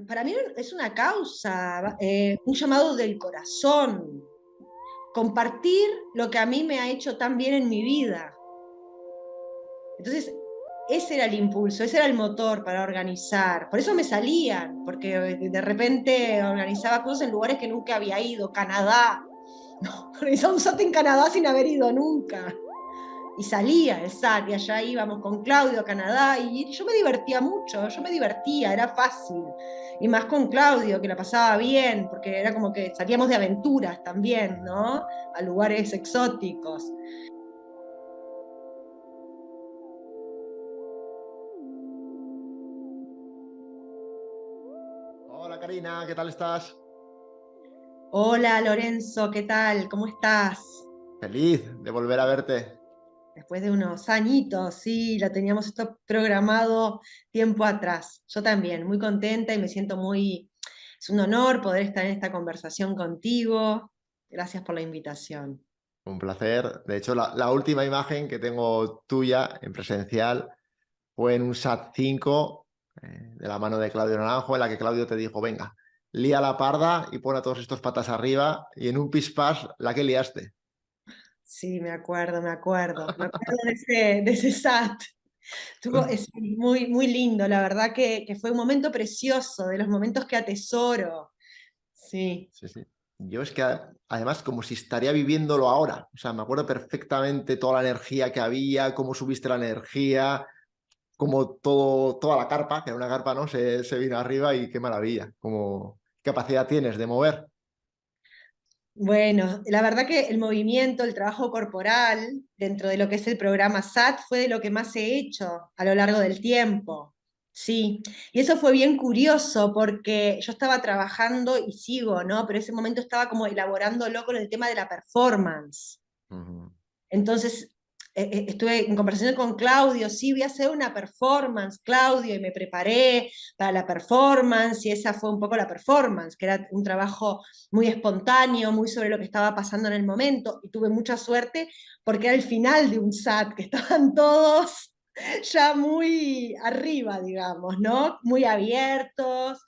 Para mí es una causa, un llamado del corazón, compartir lo que a mí me ha hecho tan bien en mi vida. Entonces, ese era el impulso, ese era el motor para organizar. Por eso me salían, porque de repente organizaba cosas en lugares que nunca había ido, Canadá. No, organizaba un SAT en Canadá sin haber ido nunca. Y salía el SAT y allá íbamos con Claudio a Canadá y yo me divertía mucho, yo me divertía, era fácil. Y más con Claudio, que la pasaba bien, porque era como que salíamos de aventuras también, ¿no? A lugares exóticos. Hola Karina, ¿qué tal estás? Hola Lorenzo, ¿qué tal? ¿Cómo estás? Feliz de volver a verte. Después de unos añitos, sí, lo teníamos esto programado tiempo atrás. Yo también, muy contenta y me siento muy... Es un honor poder estar en esta conversación contigo. Gracias por la invitación. Un placer. De hecho, la última imagen que tengo tuya en presencial fue en un SAT 5 de la mano de Claudio Naranjo, en la que Claudio te dijo, venga, lía la parda y pon a todos estos patas arriba, y en un pispás la que liaste. Sí, me acuerdo, me acuerdo. Me acuerdo de ese SAT. Es muy, muy lindo, la verdad que fue un momento precioso, de los momentos que atesoro. Sí. Sí, sí. Yo es que además como si estaría viviéndolo ahora. O sea, me acuerdo perfectamente toda la energía que había, cómo subiste la energía, como todo, toda la carpa, que era una carpa, ¿no? Se vino arriba y qué maravilla, como qué capacidad tienes de mover. Bueno, la verdad que el movimiento, el trabajo corporal dentro de lo que es el programa SAT fue de lo que más he hecho a lo largo del tiempo. Sí, y eso fue bien curioso porque yo estaba trabajando y sigo, ¿no? Pero ese momento estaba como elaborándolo con el tema de la performance. Ujú. Entonces, estuve en conversación con Claudio, sí, voy a hacer una performance, Claudio, y me preparé para la performance, y esa fue un poco la performance, que era un trabajo muy espontáneo, muy sobre lo que estaba pasando en el momento, y tuve mucha suerte porque era el final de un SAT, que estaban todos ya muy arriba, digamos, ¿no? Muy abiertos.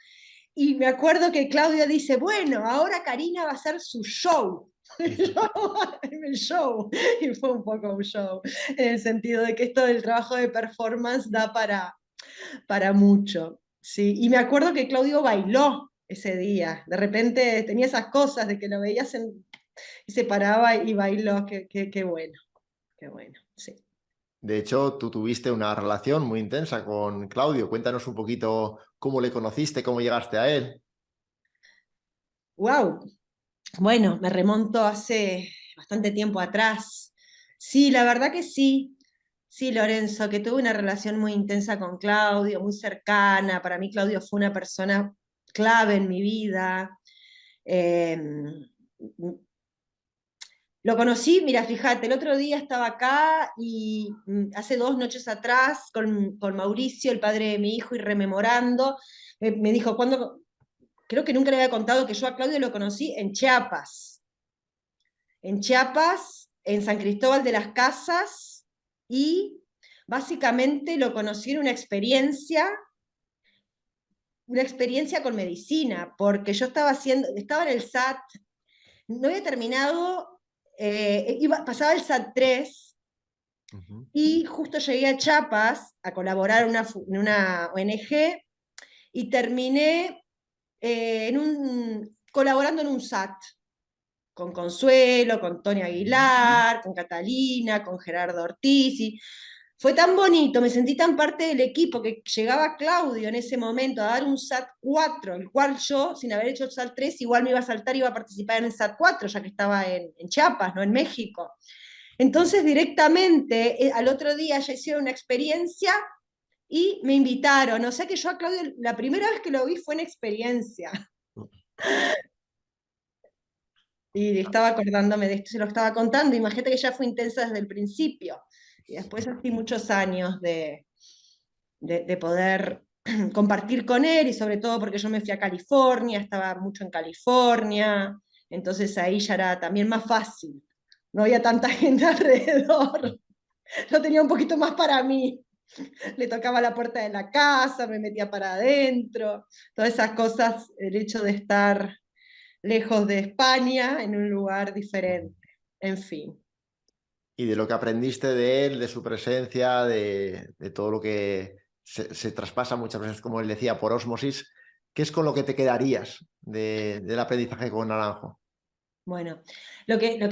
Y me acuerdo que Claudio dice, bueno, ahora Karina va a hacer su show. El show, y fue un poco un show, en el sentido de que esto del trabajo de performance da para mucho. Sí. Y me acuerdo que Claudio bailó ese día, de repente tenía esas cosas de que lo veías y se paraba y bailó, qué bueno, qué bueno, sí. De hecho, tú tuviste una relación muy intensa con Claudio. Cuéntanos un poquito cómo le conociste, cómo llegaste a él. Wow, bueno, me remonto hace bastante tiempo atrás. Sí, la verdad que sí. Sí, Lorenzo, que tuve una relación muy intensa con Claudio, muy cercana. Para mí Claudio fue una persona clave en mi vida. Eh, lo conocí, mira, fíjate, el otro día estaba acá y hace 2 noches atrás con Mauricio, el padre de mi hijo, y rememorando, me dijo, creo que nunca le había contado que yo a Claudio lo conocí en Chiapas, en San Cristóbal de las Casas, y básicamente lo conocí en una experiencia con medicina, porque yo estaba en el SAT, no había terminado, pasaba el SAT 3 Ujú. y justo llegué a Chiapas a colaborar en una ONG y terminé colaborando en un SAT con Consuelo, con Tony Aguilar, con Catalina, con Gerardo Ortiz. Y fue tan bonito, me sentí tan parte del equipo que llegaba Claudio en ese momento a dar un SAT 4, el cual yo, sin haber hecho el SAT 3, igual me iba a saltar y iba a participar en el SAT 4, ya que estaba en Chiapas, no en México. Entonces, directamente, al otro día ya hicieron una experiencia y me invitaron. O sea que yo a Claudio, la primera vez que lo vi fue en experiencia. Y estaba acordándome de esto, se lo estaba contando. Imagínate que ya fue intensa desde el principio. Y después así muchos años de poder compartir con él, y sobre todo porque yo me fui a California, estaba mucho en California, entonces ahí ya era también más fácil. No había tanta gente alrededor, lo tenía un poquito más para mí. le tocaba la puerta de la casa, me metía para adentro, todas esas cosas, el hecho de estar lejos de España, en un lugar diferente, en fin. Y de lo que aprendiste de él, de su presencia, de todo lo que se traspasa muchas veces, como él decía, por ósmosis, ¿qué es con lo que te quedarías del aprendizaje con Naranjo? Bueno, lo que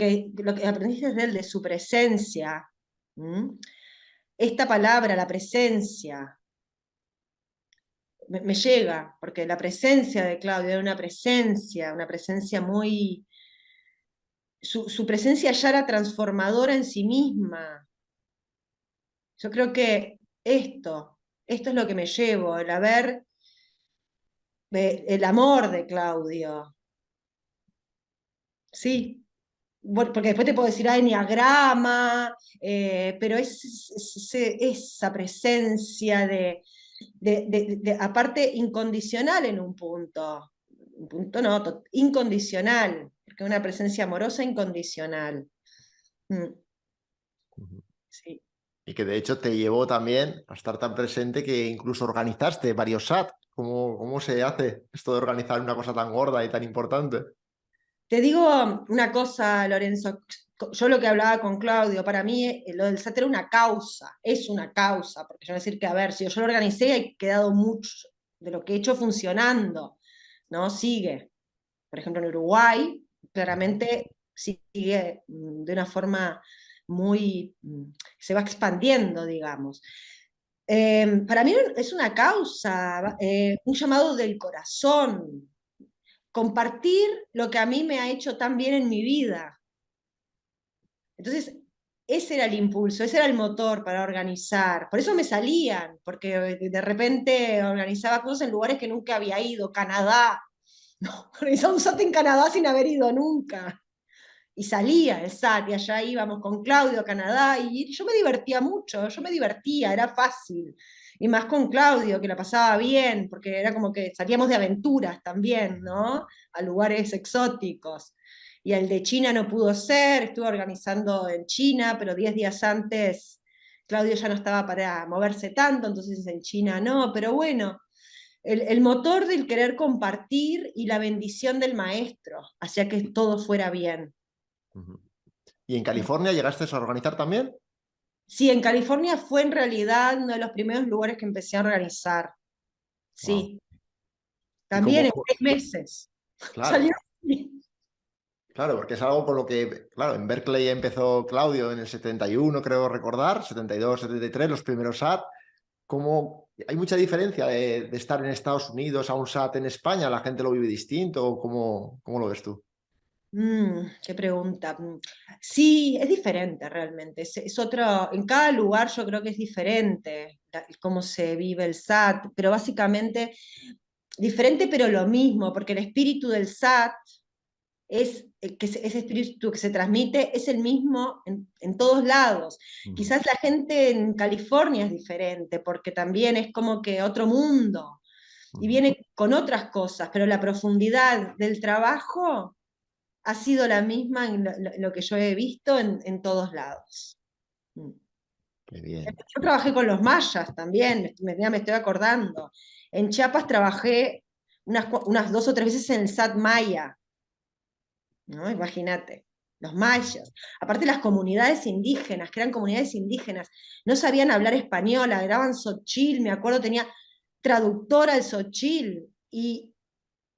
aprendiste de él, de su presencia, ¿m? Esta palabra, la presencia, me llega, porque la presencia de Claudio era una presencia muy... Su presencia ya era transformadora en sí misma. Yo creo que esto es lo que me llevo, el amor de Claudio, sí. Bueno, porque después te puedo decir, enneagrama, pero esa presencia aparte incondicional en un punto no, incondicional, porque una presencia amorosa incondicional. Mm, Ujú. sí. Y que de hecho te llevó también a estar tan presente que incluso organizaste varios SAT. ¿Cómo se hace esto de organizar una cosa tan gorda y tan importante? Te digo una cosa, Lorenzo, yo lo que hablaba con Claudio, para mí lo del SAT era una causa, es una causa, porque yo voy a decir que, a ver, si yo lo organicé, he quedado mucho de lo que he hecho funcionando, ¿no? Sigue. Por ejemplo, en Uruguay, claramente sigue de una forma muy, se va expandiendo, digamos. Para mí es una causa, un llamado del corazón, compartir lo que a mí me ha hecho tan bien en mi vida. Entonces, ese era el impulso, ese era el motor para organizar. Por eso me salían, porque de repente organizaba cosas en lugares que nunca había ido, Canadá. No, organizaba un SAT en Canadá sin haber ido nunca. Y salía el SAT, y allá íbamos con Claudio a Canadá, y yo me divertía mucho, yo me divertía, era fácil. Y más con Claudio, que la pasaba bien, porque era como que salíamos de aventuras también, ¿no? A lugares exóticos. Y el de China no pudo ser, estuve organizando en China, pero 10 días antes Claudio ya no estaba para moverse tanto, entonces en China no, pero bueno, el motor del querer compartir y la bendición del maestro hacía que todo fuera bien. Ujú. ¿Y en California llegaste a organizar también? Sí, en California fue en realidad uno de los primeros lugares que empecé a organizar. Wow. Sí, ¿Y también en 6 meses. Salió. Claro, claro, porque es algo con lo que, claro, en Berkeley empezó Claudio en el 71, creo recordar, 72, 73, los primeros SAT. ¿Cómo, hay mucha diferencia de estar en Estados Unidos a un SAT en España? ¿La gente lo vive distinto? ¿Cómo lo ves tú? Qué pregunta. Sí, es diferente realmente. Es otro, en cada lugar yo creo que es diferente cómo se vive el SAT, pero básicamente diferente pero lo mismo, porque el espíritu del SAT ese espíritu que se transmite es el mismo en todos lados. Ujú, Quizás la gente en California es diferente, porque también es como que otro mundo y ujú. viene con otras cosas, pero la profundidad del trabajo ha sido la misma en lo que yo he visto en todos lados. Mm. Qué bien. Yo trabajé con los mayas también, me estoy acordando. En Chiapas trabajé unas 2 o 3 veces en el SAT Maya, ¿no? Imagínate, los mayas. Aparte las comunidades indígenas, que eran comunidades indígenas, no sabían hablar español, hablaban tzotzil, me acuerdo, tenía traductora de tzotzil, y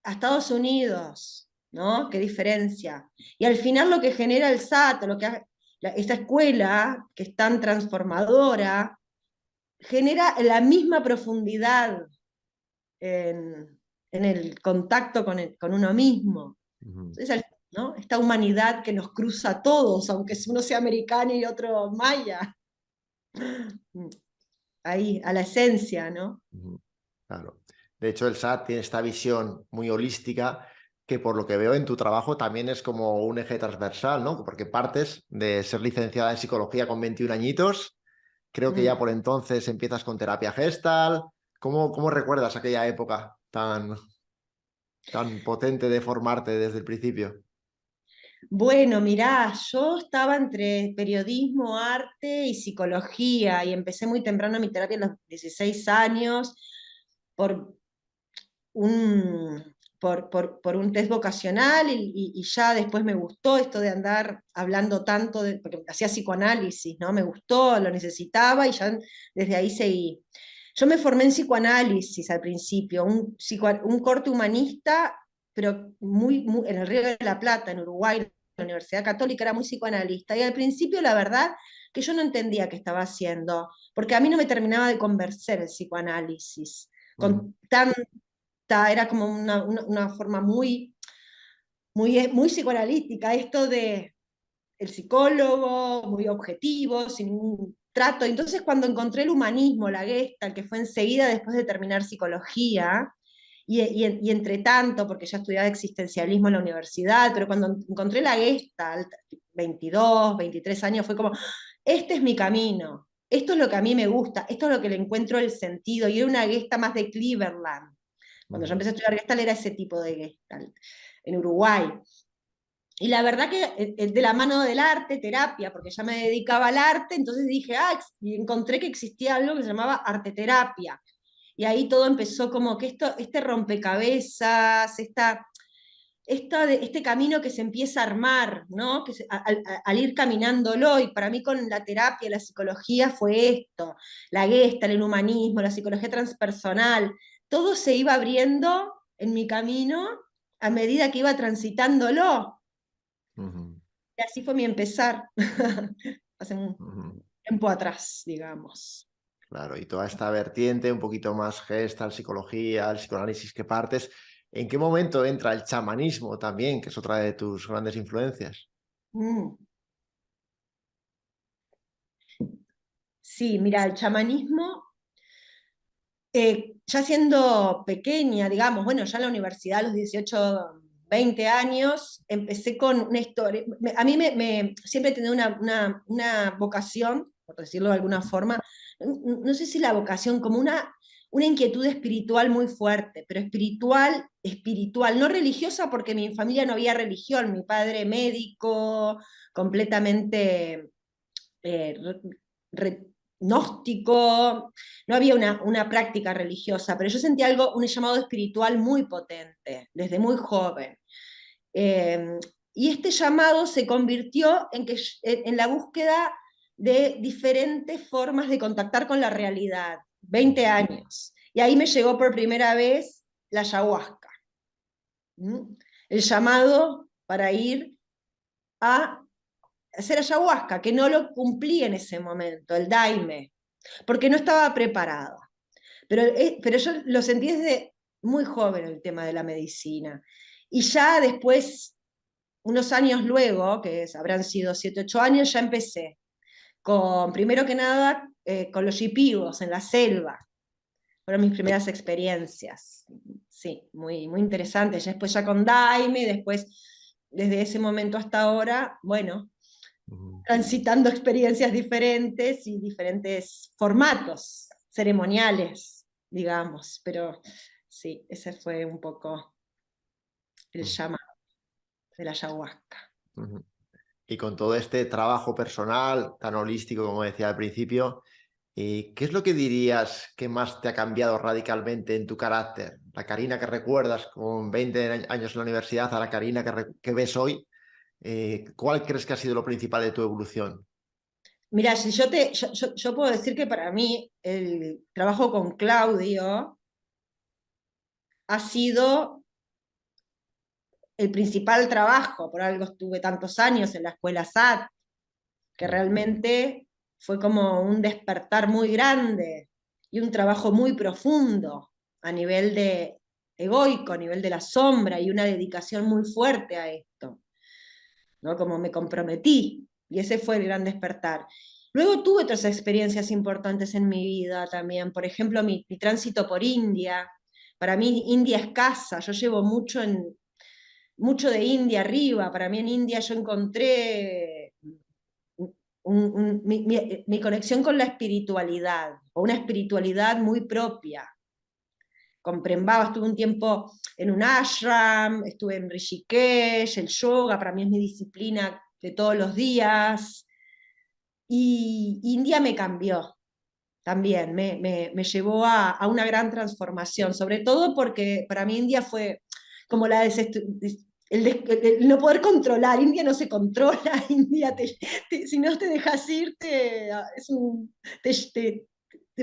a Estados Unidos, ¿no? Qué diferencia. Y al final lo que genera el SAT, esta escuela que es tan transformadora, genera la misma profundidad en el contacto con uno mismo. Ujú. Entonces, ¿no? Esta humanidad que nos cruza a todos, aunque uno sea americano y otro maya. Ahí, a la esencia, ¿no? Ujú. Claro. De hecho, el SAT tiene esta visión muy holística que por lo que veo en tu trabajo también es como un eje transversal, ¿no? Porque partes de ser licenciada en psicología con 21 añitos, creo que ya Mm. por entonces empiezas con terapia gestal. ¿Cómo recuerdas aquella época tan potente de formarte desde el principio? Bueno, mirá, yo estaba entre periodismo, arte y psicología y empecé muy temprano mi terapia a los 16 años por un, por un test vocacional y ya después me gustó esto de andar hablando tanto, porque hacía psicoanálisis, ¿no? Me gustó, lo necesitaba y ya desde ahí seguí. Yo me formé en psicoanálisis al principio, un corte humanista, pero en el Río de la Plata, en Uruguay, la Universidad Católica era muy psicoanalista. Y al principio, la verdad, que yo no entendía qué estaba haciendo, porque a mí no me terminaba de convencer el psicoanálisis, Ujú, con era como una forma muy psicoanalítica, esto de el psicólogo, muy objetivo, sin ningún trato. Entonces, cuando encontré el humanismo, la Gestalt, que fue enseguida después de terminar psicología, y entre tanto, porque ya estudiaba existencialismo en la universidad, pero cuando encontré la Gestalt, 22, 23 años, fue como, este es mi camino, esto es lo que a mí me gusta, esto es lo que le encuentro el sentido, y era una Gestalt más de Cleveland. Cuando yo ujú. empecé a estudiar Gestalt era ese tipo de Gestalt, en Uruguay. Y la verdad que de la mano del arte, terapia, porque ya me dedicaba al arte, entonces dije, y encontré que existía algo que se llamaba arteterapia. Y ahí todo empezó como que este rompecabezas, este camino que se empieza a armar, ¿no? Al ir caminándolo, y para mí con la terapia, la psicología fue esto, la Gestalt, el humanismo, la psicología transpersonal, todo se iba abriendo en mi camino a medida que iba transitándolo. Ujú, Y así fue mi empezar, hace un ujú. tiempo atrás, digamos. Claro, y toda esta vertiente, un poquito más Gestalt, psicología, el psicoanálisis que partes, ¿en qué momento entra el chamanismo también, que es otra de tus grandes influencias? Mm. Sí, mira, el chamanismo, ya siendo pequeña, digamos, bueno, ya en la universidad a los 18, 20 años, empecé con una historia. A mí siempre he tenido una vocación, por decirlo de alguna forma, no sé si la vocación, como una inquietud espiritual muy fuerte, pero espiritual, espiritual, no religiosa porque en mi familia no había religión, mi padre médico, completamente eh, re- gnóstico, no había una práctica religiosa, pero yo sentí un llamado espiritual muy potente desde muy joven. Eh, y este llamado se convirtió en la búsqueda de diferentes formas de contactar con la realidad, 20 años. Y ahí me llegó por primera vez la ayahuasca. ¿Mm? El llamado para ir a hacer ayahuasca, que no lo cumplí en ese momento, el daime, porque no estaba preparada. Pero yo lo sentí desde muy joven el tema de la medicina. Y ya después, unos años luego, que habrán sido 7, 8 años, ya empecé primero que nada, con los yipigos en la selva. Fueron mis primeras experiencias. Sí, muy interesantes. Después ya con Daime, después, desde ese momento hasta ahora, bueno, Ujú, transitando experiencias diferentes y diferentes formatos ceremoniales, digamos. Pero sí, ese fue un poco el ujú, llama de la ayahuasca. ujú. Y con todo este trabajo personal, tan holístico como decía al principio, ¿qué es lo que dirías que más te ha cambiado radicalmente en tu carácter? La Karina que recuerdas con 20 años en la universidad a la Karina que ves hoy, ¿cuál crees que ha sido lo principal de tu evolución? Mira, si yo puedo decir que para mí el trabajo con Claudio ha sido el principal trabajo, por algo estuve tantos años en la escuela SAT, que Mm, realmente fue como un despertar muy grande y un trabajo muy profundo a nivel de egoico, a nivel de la sombra y una dedicación muy fuerte a esto, ¿no? Como me comprometí y ese fue el gran despertar. Luego tuve otras experiencias importantes en mi vida también, por ejemplo, mi tránsito por India. Para mí India es casa, yo llevo mucho de India arriba, para mí en India yo encontré mi conexión con la espiritualidad, o una espiritualidad muy propia. con Prembaba, estuve un tiempo en un ashram, estuve en Rishikesh, el yoga para mí es mi disciplina de todos los días, y India me cambió también, me llevó a una gran transformación, sobre todo porque para mí India fue como el no poder controlar. India no se controla, India si no te dejas ir, te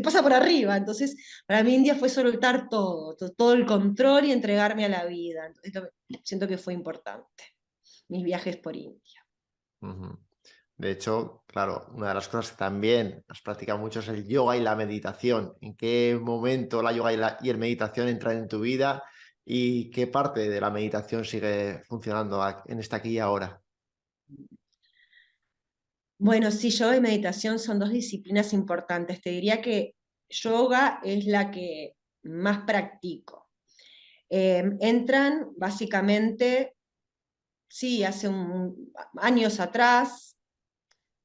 pasa por arriba. Entonces, para mí India fue soltar todo el control y entregarme a la vida. Entonces, siento que fue importante, mis viajes por India. Ujú. De hecho, claro, una de las cosas que también has practicado mucho es el yoga y la meditación. ¿En qué momento la yoga y el meditación entran en tu vida y qué parte de la meditación sigue funcionando en esta aquí y ahora? Bueno, sí, yoga y meditación son dos disciplinas importantes. Te diría que yoga es la que más practico. Entran básicamente, sí, hace años atrás,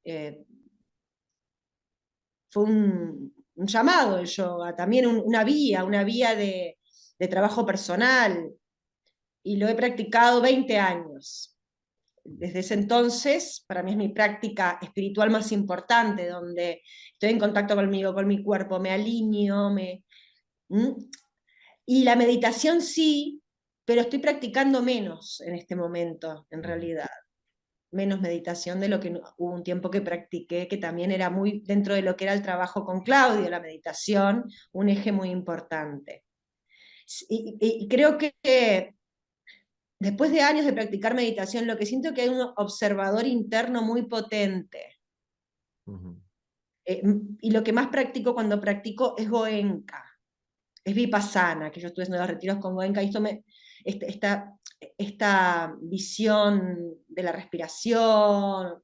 eh, fue un llamado el yoga, también una vía de trabajo personal, y lo he practicado 20 años. Desde ese entonces, para mí es mi práctica espiritual más importante, donde estoy en contacto conmigo, con mi cuerpo, me alineo, ¿Mm? Y la meditación sí, pero estoy practicando menos en este momento, en Ujú. realidad. Menos meditación de lo que hubo un tiempo que practiqué, que también era muy dentro de lo que era el trabajo con Claudio, la meditación, un eje muy importante. Y creo que después de años de practicar meditación, lo que siento que hay un observador interno muy potente. Ujú. Eh, y lo que más practico cuando practico es Goenka, es Vipassana, que yo estuve haciendo los retiros con Goenka, y esta visión de la respiración,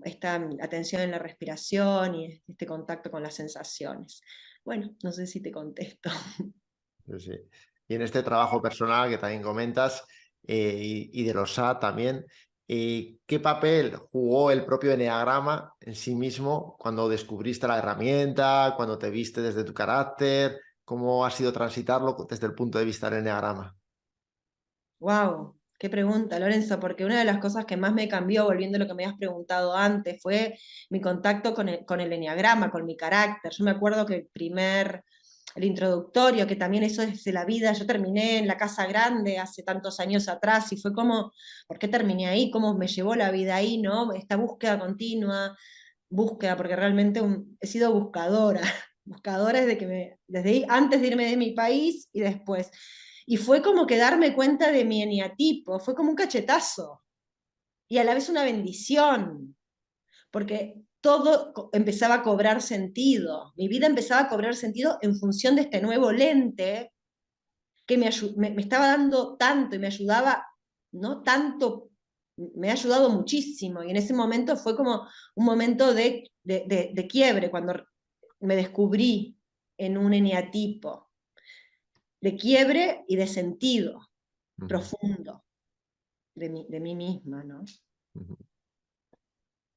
esta atención en la respiración y este contacto con las sensaciones. Bueno, no sé si te contesto. Sí, sí. Y en este trabajo personal que también comentas y de los SAT también, ¿qué papel jugó el propio eneagrama en sí mismo cuando descubriste la herramienta, cuando te viste desde tu carácter? ¿Cómo ha sido transitarlo desde el punto de vista del eneagrama? Wow, qué pregunta, Lorenzo, porque una de las cosas que más me cambió, volviendo a lo que me habías preguntado antes, fue mi contacto con el eneagrama, con mi carácter. Yo me acuerdo que el introductorio, que también eso es de la vida, yo terminé en la Casa Grande hace tantos años atrás y fue como, ¿por qué terminé ahí? ¿Cómo me llevó la vida ahí, no? Esta búsqueda continua, búsqueda, porque realmente he sido buscadora, buscadora desde ahí, antes de irme de mi país y después. Y fue como que darme cuenta de mi eneatipo, fue como un cachetazo y a la vez una bendición, porque todo empezaba a cobrar sentido, mi vida empezaba a cobrar sentido en función de este nuevo lente que me estaba dando tanto y me ayudaba, ¿no? Tanto, me ha ayudado muchísimo. Y en ese momento fue como un momento de quiebre, cuando me descubrí en un eneatipo, de quiebre y de sentido Ujú, profundo de mí misma, ¿no? ujú.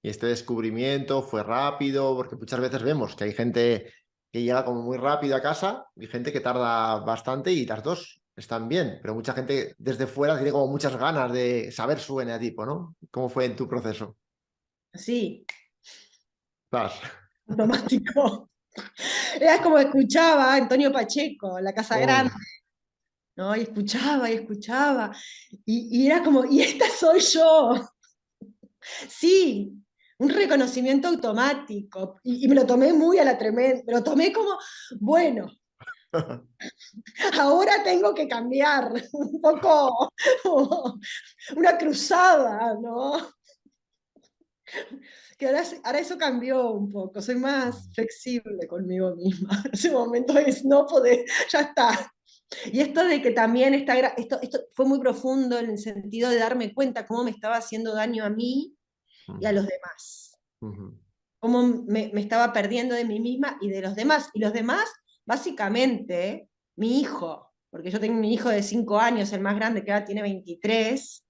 Y este descubrimiento fue rápido, porque muchas veces vemos que hay gente que llega como muy rápido a casa y gente que tarda bastante y las dos están bien, pero mucha gente desde fuera tiene como muchas ganas de saber su eneatipo, ¿no? ¿Cómo fue en tu proceso? Así, Vas. automático. Era como escuchaba a Antonio Pacheco, en la Casa Grande, Oh. ¿no? Y escuchaba, y era como, y esta soy yo. Sí, un reconocimiento automático. Y me lo tomé muy a la tremenda, me lo tomé como, bueno, ahora tengo que cambiar, un poco como una cruzada, ¿no? Que ahora eso cambió un poco, soy más flexible conmigo misma. En ese momento es no poder, ya está. Y esto de que también esto fue muy profundo en el sentido de darme cuenta cómo me estaba haciendo daño a mí y a Ujú, los demás. ujú, Cómo me estaba perdiendo de mí misma y de los demás. Y los demás, básicamente, mi hijo, porque yo tengo mi hijo de 5 años, el más grande, que ahora tiene 23.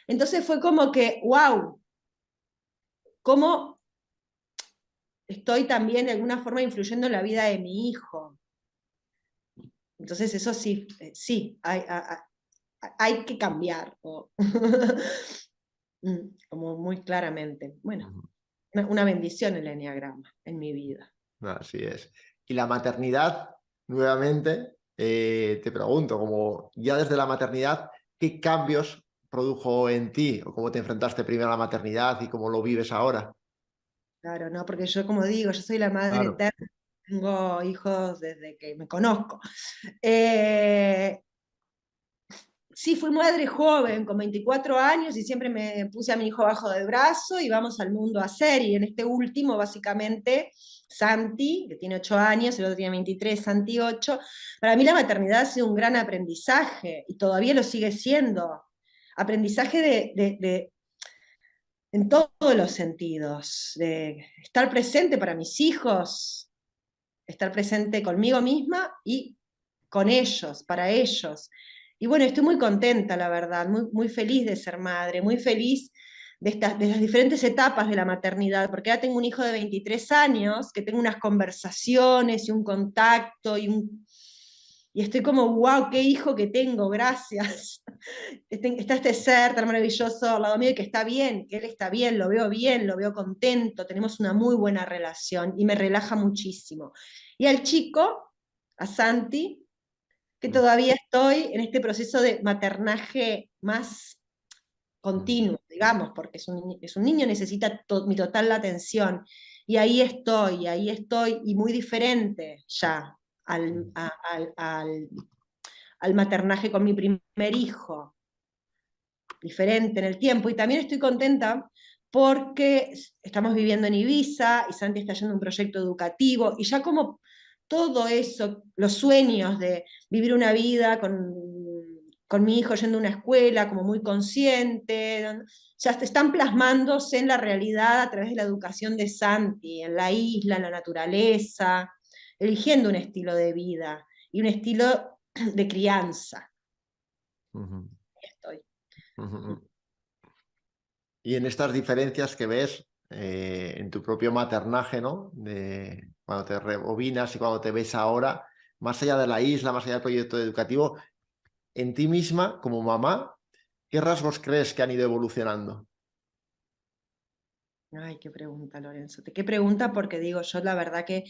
Entonces fue como que, wow, cómo estoy también de alguna forma influyendo en la vida de mi hijo. Entonces eso sí, sí, hay que cambiar, como muy claramente. Bueno, Ujú. una bendición el eneagrama en mi vida. Así es. Y la maternidad, nuevamente, te pregunto, como ya desde la maternidad, ¿qué cambios produjo en ti? ¿O cómo te enfrentaste primero a la maternidad y cómo lo vives ahora? Claro, ¿no? Porque yo, como digo, yo soy la madre Claro. eterna, tengo hijos desde que me conozco. Eh, Sí, fui madre joven, con 24 años, y siempre me puse a mi hijo bajo del brazo y vamos al mundo a hacer. Y en este último, básicamente, Santi, que tiene 8 años, el otro tiene 23, Santi 8, para mí la maternidad ha sido un gran aprendizaje y todavía lo sigue siendo. Aprendizaje en todos los sentidos, de estar presente para mis hijos, estar presente conmigo misma y con ellos, para ellos. Y bueno, estoy muy contenta, la verdad, muy feliz de ser madre, muy feliz de las diferentes etapas de la maternidad, porque ya tengo un hijo de 23 años, que tengo unas conversaciones y un contacto y estoy como, wow, qué hijo que tengo, gracias. Está este ser tan maravilloso al lado mío y que está bien, que él está bien, lo veo contento, tenemos una muy buena relación y me relaja muchísimo. Y al chico, a Santi, que todavía estoy en este proceso de maternaje más continuo, digamos, porque es un niño, necesita mi total atención. Y ahí estoy, y muy diferente ya al maternaje con mi primer hijo, diferente en el tiempo. Y también estoy contenta porque estamos viviendo en Ibiza y Santi está yendo a un proyecto educativo y ya como todo eso, los sueños de vivir una vida con mi hijo yendo a una escuela como muy consciente, ya están plasmándose en la realidad a través de la educación de Santi, en la isla, en la naturaleza, eligiendo un estilo de vida y un estilo de crianza. Ujú, Ahí estoy. ujú. Y en estas diferencias que ves en tu propio maternaje, ¿no? De cuando te rebobinas y cuando te ves ahora, más allá de la isla, más allá del proyecto educativo, en ti misma, como mamá, ¿qué rasgos crees que han ido evolucionando? Ay, qué pregunta, Lorenzo. Qué pregunta, porque digo, yo la verdad que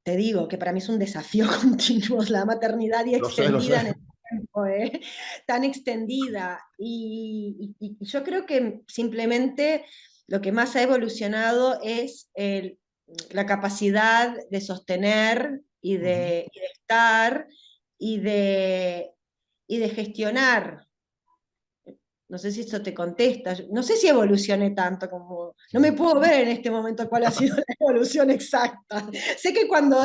te digo que para mí es un desafío continuo la maternidad y Lo sé. extendida en el tiempo, ¿eh? Tan extendida. Y yo creo que simplemente lo que más ha evolucionado es la capacidad de sostener Ujú. y de estar y y de gestionar. No sé si esto te contesta. No sé si evolucioné tanto como. No me puedo ver en este momento cuál ha sido la evolución exacta. Sé que cuando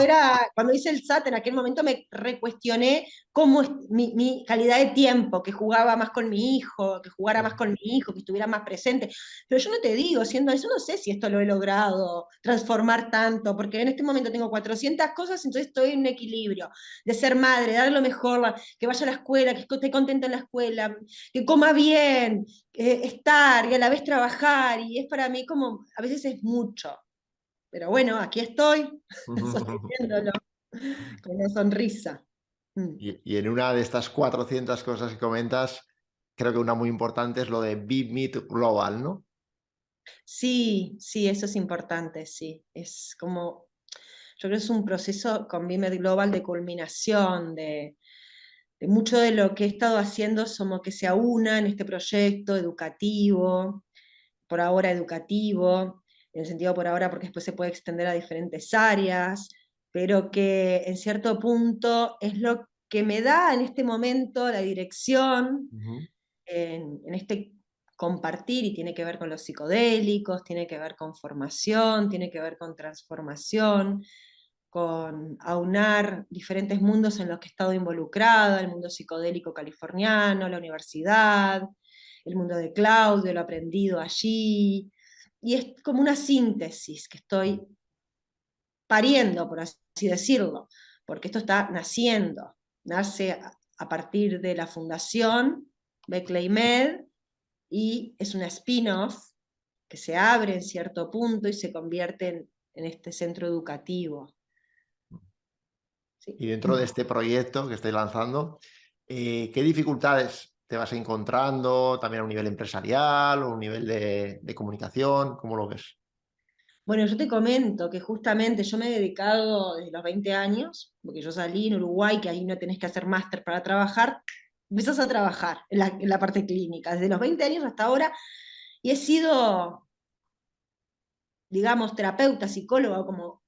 hice el SAT, en aquel momento me recuestioné cómo es mi calidad de tiempo, que jugaba más con mi hijo, que jugara más con mi hijo, que estuviera más presente. Pero yo no te digo, siendo eso, no sé si esto lo he logrado transformar tanto, porque en este momento tengo 400 cosas, entonces estoy en un equilibrio de ser madre, dar lo mejor, que vaya a la escuela, que esté contenta en la escuela, que coma bien, estar y a la vez trabajar, y es para mí como, a veces es mucho, pero bueno, aquí estoy, sosteniéndolo con una sonrisa. Mm. Y en una de estas 400 cosas que comentas, creo que una muy importante es lo de Be Meet Global, ¿no? Sí, sí, eso es importante, sí, es como, yo creo que es un proceso con BIMED Global de culminación, de mucho de lo que he estado haciendo, como que se aúna en este proyecto educativo, por ahora educativo, en el sentido por ahora porque después se puede extender a diferentes áreas, pero que en cierto punto es lo que me da en este momento la dirección Ujú. en este compartir, y tiene que ver con los psicodélicos, tiene que ver con formación, tiene que ver con transformación, con aunar diferentes mundos en los que he estado involucrada, el mundo psicodélico californiano, la universidad, el mundo de Claudio, lo aprendido allí, y es como una síntesis que estoy pariendo, por así decirlo, porque esto está naciendo, nace a partir de la fundación Beckley Med, y es una spin-off que se abre en cierto punto y se convierte en este centro educativo. sí. Y dentro de este proyecto que estáis lanzando, ¿qué dificultades te vas encontrando también a un nivel empresarial o a un nivel de comunicación? ¿Cómo lo ves? Bueno, yo te comento que justamente yo me he dedicado desde los 20 años, porque yo salí en Uruguay, que ahí no tenés que hacer máster para trabajar, empezás a trabajar en la parte clínica, desde los 20 años hasta ahora, y he sido, digamos, terapeuta, psicóloga, como,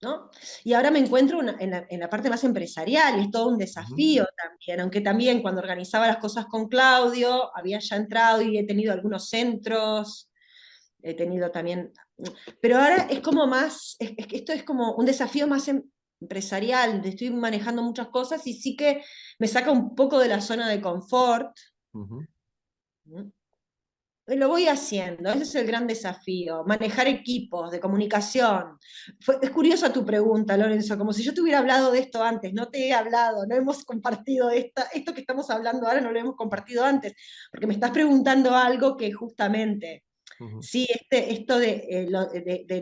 ¿no? Y ahora me encuentro en la parte más empresarial, y es todo un Ujú, desafío también, aunque también cuando organizaba las cosas con Claudio, había ya entrado y he tenido algunos centros, he tenido también, pero ahora es como más, es que esto es como un desafío más empresarial, estoy manejando muchas cosas y sí que me saca un poco de la zona de confort. ujú. ¿No? Lo voy haciendo, ese es el gran desafío, manejar equipos de comunicación. Es curiosa tu pregunta, Lorenzo, como si yo te hubiera hablado de esto antes, no te he hablado, no hemos compartido esto que estamos hablando ahora, no lo hemos compartido antes, porque me estás preguntando algo que justamente, Ujú, sí, esto de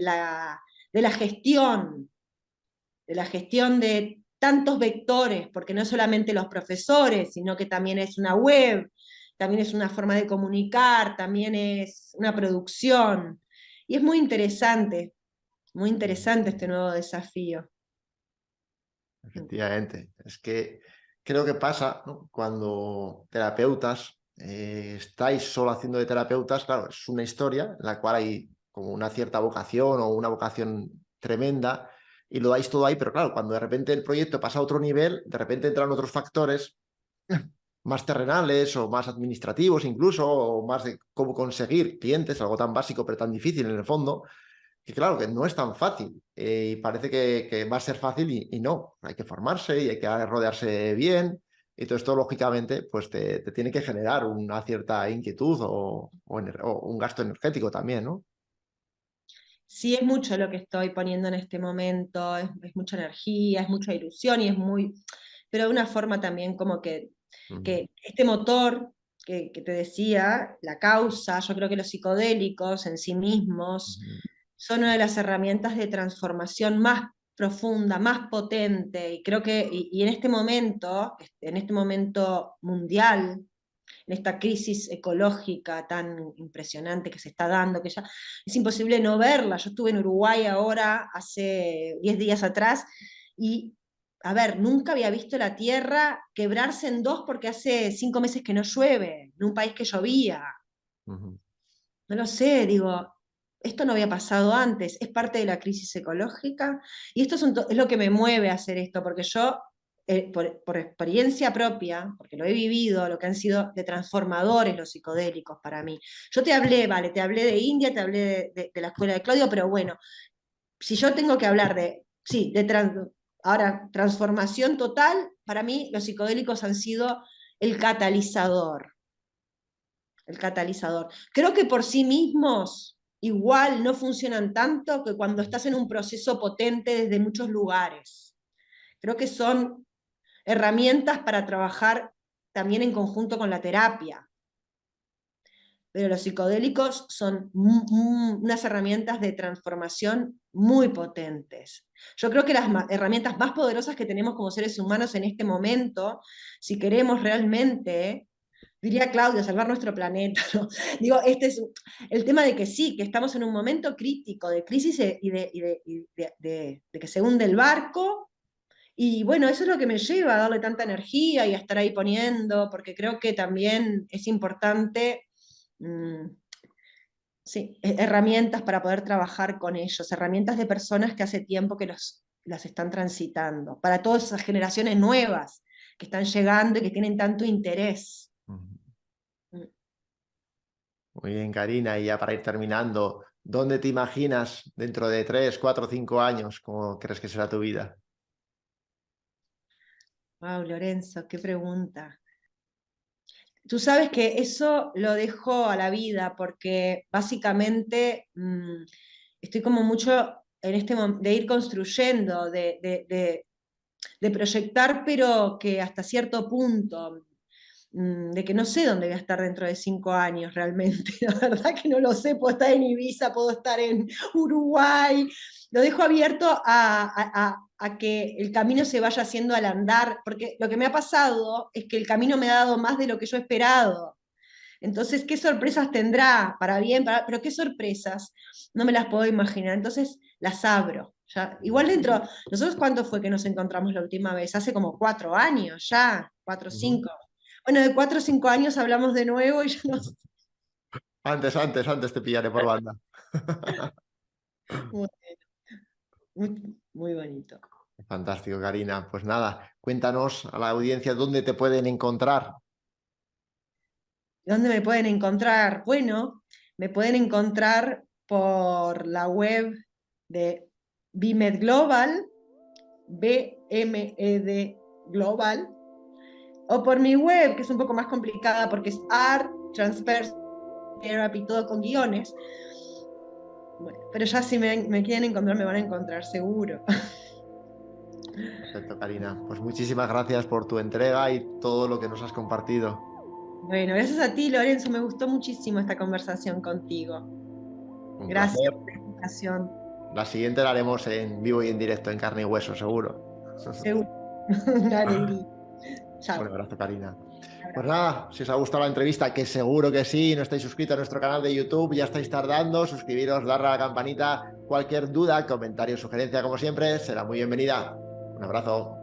la gestión de tantos vectores, porque no es solamente los profesores, sino que también es una web, también es una forma de comunicar, también es una producción. Y es muy ujú. interesante este nuevo desafío. Efectivamente. Es que creo que pasa, ¿no? Cuando terapeutas estáis solo haciendo de terapeutas, claro, es una historia en la cual hay como una cierta vocación o una vocación tremenda y lo dais todo ahí, pero claro, cuando de repente el proyecto pasa a otro nivel, de repente entran otros factores más terrenales o más administrativos incluso, o más de cómo conseguir clientes, algo tan básico pero tan difícil en el fondo, que claro, que no es tan fácil. Y parece que va a ser fácil y no. Hay que formarse y hay que rodearse bien. Y todo esto, lógicamente, pues te tiene que generar una cierta inquietud o un gasto energético también, ¿no? Sí, es mucho lo que estoy poniendo en este momento, es mucha energía, es mucha ilusión y es muy, pero de una forma también como Ujú, que este motor que te decía, la causa, yo creo que los psicodélicos en sí mismos ujú, son una de las herramientas de transformación más profunda, más potente, y creo que, y en este momento mundial, en esta crisis ecológica tan impresionante que se está dando, que ya es imposible no verla. Yo estuve en Uruguay ahora, hace 10 días atrás, y, a ver, nunca había visto la tierra quebrarse en dos porque hace 5 meses que no llueve, en un país que llovía. ujú. No lo sé, digo, esto no había pasado antes, es parte de la crisis ecológica, y esto es lo que me mueve a hacer esto, porque yo, por experiencia propia, porque lo he vivido, lo que han sido de transformadores los psicodélicos para mí. Yo te hablé, vale, te hablé de India, te hablé de la escuela de Claudio, pero bueno, si yo tengo que hablar de, sí, ahora, transformación total, para mí los psicodélicos han sido el catalizador el catalizador. Creo que por sí mismos igual no funcionan tanto que cuando estás en un proceso potente desde muchos lugares. Creo que son herramientas para trabajar también en conjunto con la terapia. Pero los psicodélicos son unas herramientas de transformación muy potentes. Yo creo que las herramientas más poderosas que tenemos como seres humanos en este momento, si queremos realmente, diría Claudia, salvar nuestro planeta, ¿no? Digo, este es el tema de que sí, que estamos en un momento crítico de crisis y de que se hunde el barco. Y bueno, eso es lo que me lleva a darle tanta energía y a estar ahí poniendo, porque creo que también es importante, mm, sí, herramientas para poder trabajar con ellos, herramientas de personas que hace tiempo que las están transitando, para todas esas generaciones nuevas que están llegando y que tienen tanto interés. Ujú. Mm. Muy bien, Karina. Y ya para ir terminando, ¿dónde te imaginas dentro de 3, 4, 5 años? ¿Cómo crees que será tu vida? Wow, Lorenzo, qué pregunta. Tú sabes que eso lo dejo a la vida porque básicamente estoy como mucho en este momento de ir construyendo, de proyectar, pero que hasta cierto punto. de que no sé dónde voy a estar dentro de 5 años realmente. La verdad que no lo sé, puedo estar en Ibiza, puedo estar en Uruguay. Lo dejo abierto a que el camino se vaya haciendo al andar, porque lo que me ha pasado es que el camino me ha dado más de lo que yo he esperado. Entonces, ¿qué sorpresas tendrá? Para bien, pero ¿qué sorpresas? No me las puedo imaginar. Entonces, las abro. Ya. Igual dentro, nosotros cuánto fue que nos encontramos la última vez? Hace como 4 años ya, 4 o 5. Bueno, de 4 o 5 años hablamos de nuevo y ya nos... Antes te pillaré por banda. Muy, muy bonito. Fantástico, Karina. Pues nada, cuéntanos a la audiencia dónde te pueden encontrar. ¿Dónde me pueden encontrar? Bueno, me pueden encontrar por la web de BMED Global, BMED Global, o por mi web, que es un poco más complicada porque es Art Transfer Therapy, todo con guiones. Bueno, pero ya si me quieren encontrar, me van a encontrar seguro. Perfecto, Karina. Pues muchísimas gracias por tu entrega y todo lo que nos has compartido. Bueno, gracias a ti, Lorenzo. Me gustó muchísimo esta conversación contigo. Un Gracias placer. por la invitación. La siguiente la haremos en vivo y en directo, en carne y hueso, seguro. Seguro. Una alegría. Un Chao. abrazo, Karina. Pues nada, si os ha gustado la entrevista, que seguro que sí, no estáis suscritos a nuestro canal de YouTube, ya estáis tardando, suscribiros, darle a la campanita, cualquier duda, comentario, sugerencia, como siempre, será muy bienvenida. Un abrazo.